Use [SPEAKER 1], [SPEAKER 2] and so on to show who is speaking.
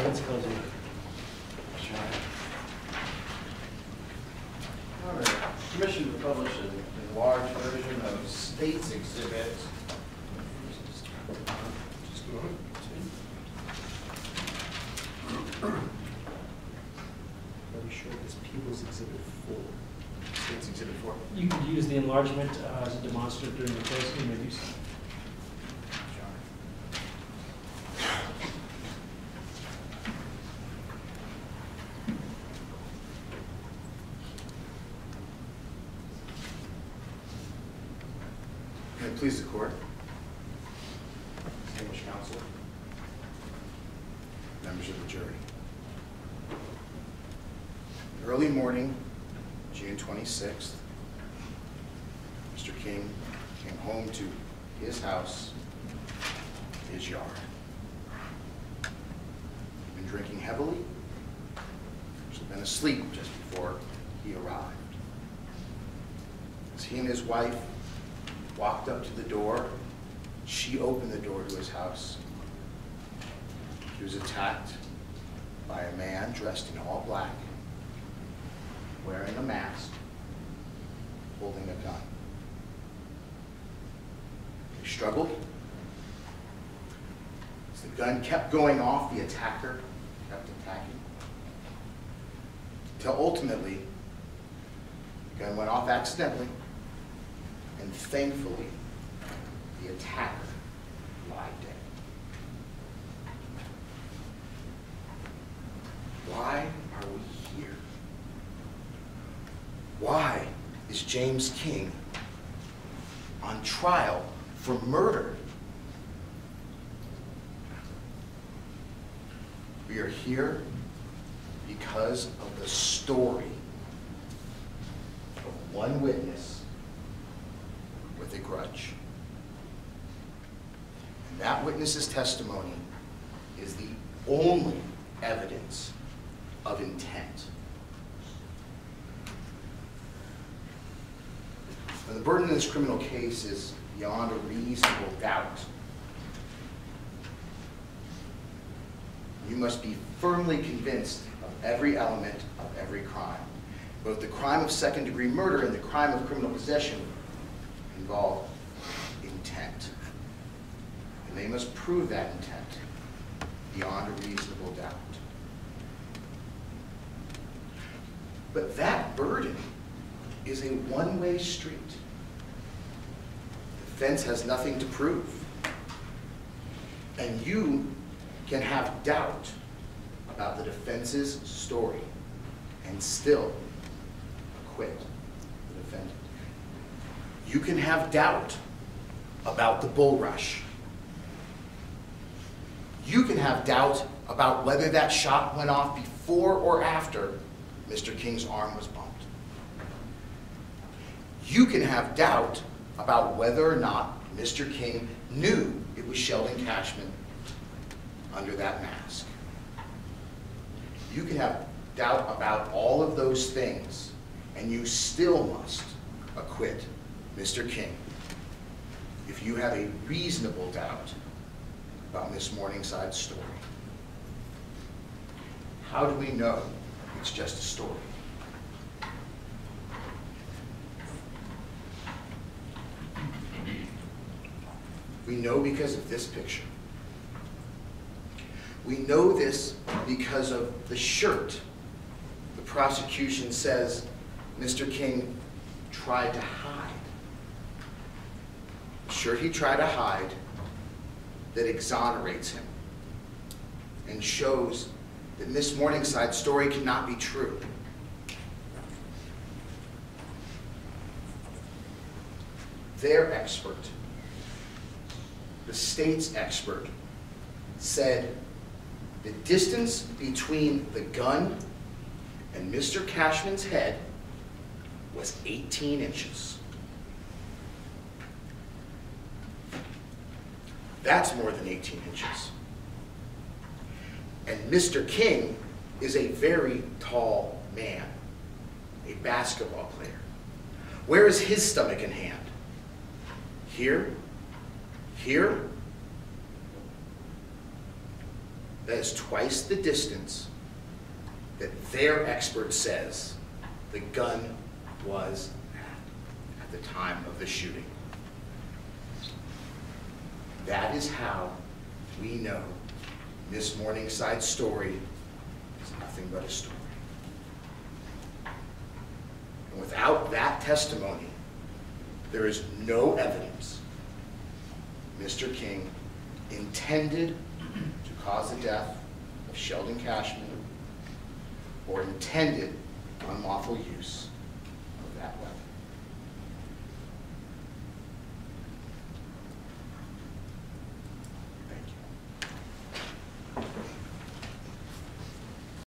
[SPEAKER 1] Let's close it.
[SPEAKER 2] All right. Commission to publish an enlarged version of State's Exhibit. Just a moment.
[SPEAKER 3] Are we sure it's People's Exhibit 4? State's Exhibit 4?
[SPEAKER 1] You could use the enlargement as a demonstrative during the closing interviews.
[SPEAKER 3] May it please the court, distinguished counsel, members of the jury. Early morning, June 26th, Mr. King came home to his house, his yard. He'd been drinking heavily. He'd been asleep just before he arrived. As he and his wife walked up to the door, she opened the door to his house. He was attacked by a man dressed in all black, wearing a mask, holding a gun. They struggled. As the gun kept going off, the attacker kept attacking. Until ultimately, the gun went off accidentally, and thankfully, the attacker lied dead. Why are we here? Why is James King on trial for murder? We are here because of the story of one witness with a grudge. And that witness's testimony is the only evidence of intent. Now, the burden in this criminal case is beyond a reasonable doubt. You must be firmly convinced of every element of every crime. Both the crime of second-degree murder and the crime of criminal possession involve intent. And they must prove that intent beyond a reasonable doubt. But that burden is a one-way street. The defense has nothing to prove. And you can have doubt about the defense's story and still acquit the defendant. You can have doubt about the bull rush. You can have doubt about whether that shot went off before or after Mr. King's arm was bumped. You can have doubt about whether or not Mr. King knew it was Sheldon Cashman under that mask. You can have doubt about all of those things, and you still must acquit Mr. King if you have a reasonable doubt about Miss Morningside's story. How do we know it's just a story? We know because of this picture. We know this because of the shirt. The prosecution says Mr. King tried to hide. The shirt he tried to hide that exonerates him and shows that Miss Morningside's story cannot be true. Their expert, the state's expert, said the distance between the gun and Mr. Cashman's head was 18 inches. That's more than 18 inches. And Mr. King is a very tall man, a basketball player. Where is his stomach and hand? Here? Here? that is twice the distance that their expert says the gun was at the time of the shooting. That is how we know Miss Morningside's story is nothing but a story. And without that testimony, there is no evidence Mr. King intended to cause the death of Sheldon Cashman or intended unlawful use of that weapon.